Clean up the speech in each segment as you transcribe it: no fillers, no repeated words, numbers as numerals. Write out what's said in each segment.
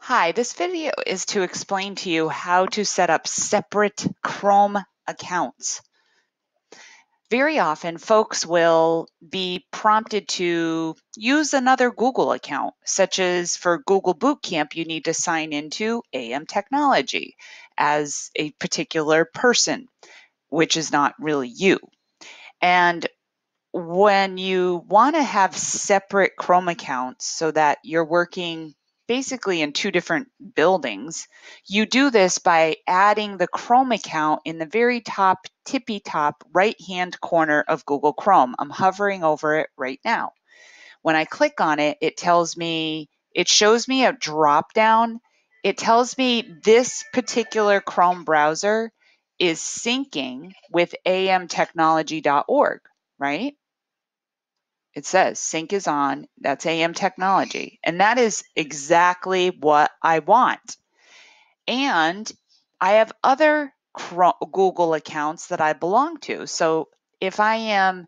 Hi, this video is to explain to you how to set up separate Chrome accounts. Very often, folks will be prompted to use another Google account, such as for Google Bootcamp, you need to sign into AM Technology as a particular person, which is not really you. And when you want to have separate Chrome accounts so that you're working basically in two different buildings, you do this by adding the Chrome account in the very top, tippy top right-hand corner of Google Chrome. I'm hovering over it right now. When I click on it, it shows me a drop down. It tells me this particular Chrome browser is syncing with amtechnology.org, right? It says sync is on, that's AM Technology. And that is exactly what I want. And I have other Google accounts that I belong to. So if I am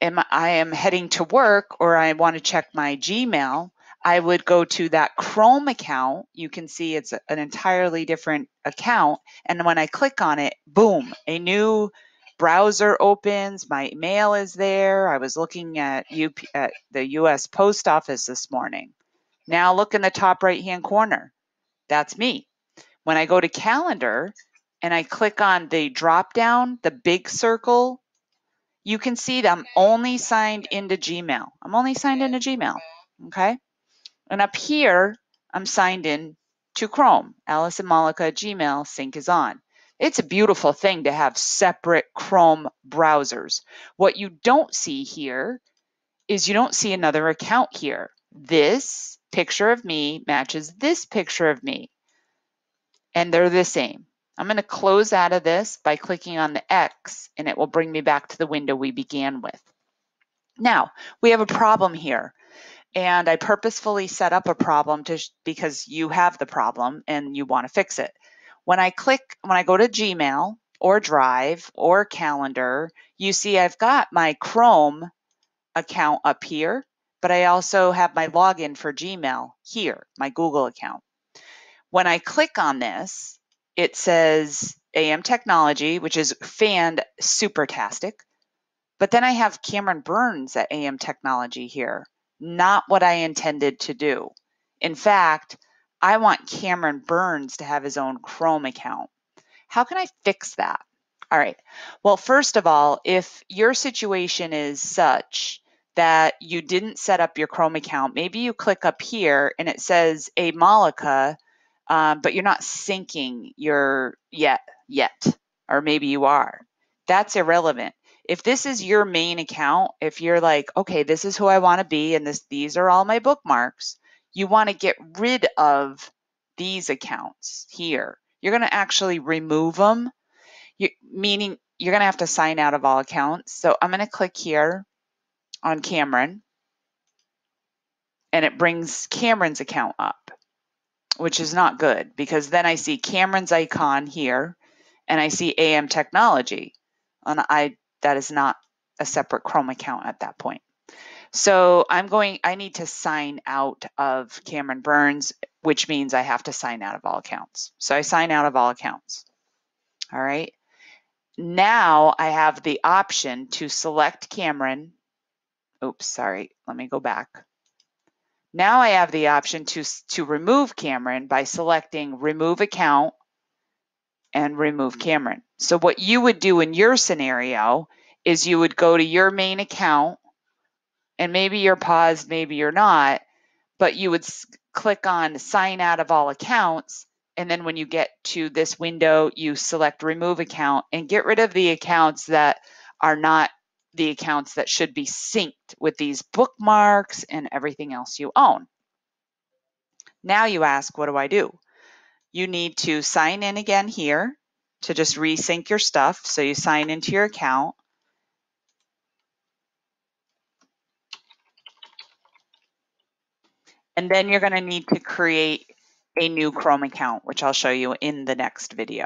heading to work or I want to check my Gmail, I would go to that Chrome account. You can see it's an entirely different account. And when I click on it, boom, a new browser opens, my mail is there. I was looking at the US Post Office this morning. Now look in the top right-hand corner. That's me. When I go to calendar and I click on the drop down, the big circle, you can see that I'm only signed into Gmail. I'm only signed into Gmail, okay? And up here, I'm signed in to Chrome. Alice and Malika Gmail sync is on. It's a beautiful thing to have separate Chrome browsers. What you don't see here is you don't see another account here. This picture of me matches this picture of me, and they're the same. I'm going to close out of this by clicking on the X, and it will bring me back to the window we began with. Now, we have a problem here. And I purposefully set up a problem because you have the problem and you want to fix it. When I go to Gmail or Drive or Calendar, you see I've got my Chrome account up here, but I also have my login for Gmail here, my Google account. When I click on this, it says AM Technology, which is super-tastic. But then I have Cameron Burns at AM Technology here. Not what I intended to do. In fact, I want Cameron Burns to have his own Chrome account. How can I fix that? All right. Well, first of all, if your situation is such that you didn't set up your Chrome account, maybe you click up here and it says a Malika, but you're not syncing your yet, or maybe you are. That's irrelevant. If this is your main account, if you're like, okay, this is who I want to be and these are all my bookmarks, you want to get rid of these accounts here. You're going to actually remove them, meaning you're going to have to sign out of all accounts. So I'm going to click here on Cameron, and it brings Cameron's account up, which is not good because then I see Cameron's icon here and I see AM Technology. And that is not a separate Chrome account at that point. So I need to sign out of Cameron Burns, which means I have to sign out of all accounts. So I sign out of all accounts. All right. Now I have the option to select Cameron. Oops, sorry. Let me go back. Now I have the option to remove Cameron by selecting remove account and remove Cameron. So what you would do in your scenario is you would go to your main account, and maybe you're paused, maybe you're not, but you would click on sign out of all accounts. And then when you get to this window, you select remove account and get rid of the accounts that are not the accounts that should be synced with these bookmarks and everything else you own. Now you ask, what do I do? You need to sign in again here to just resync your stuff. So you sign into your account. And then you're going to need to create a new Chrome account, which I'll show you in the next video.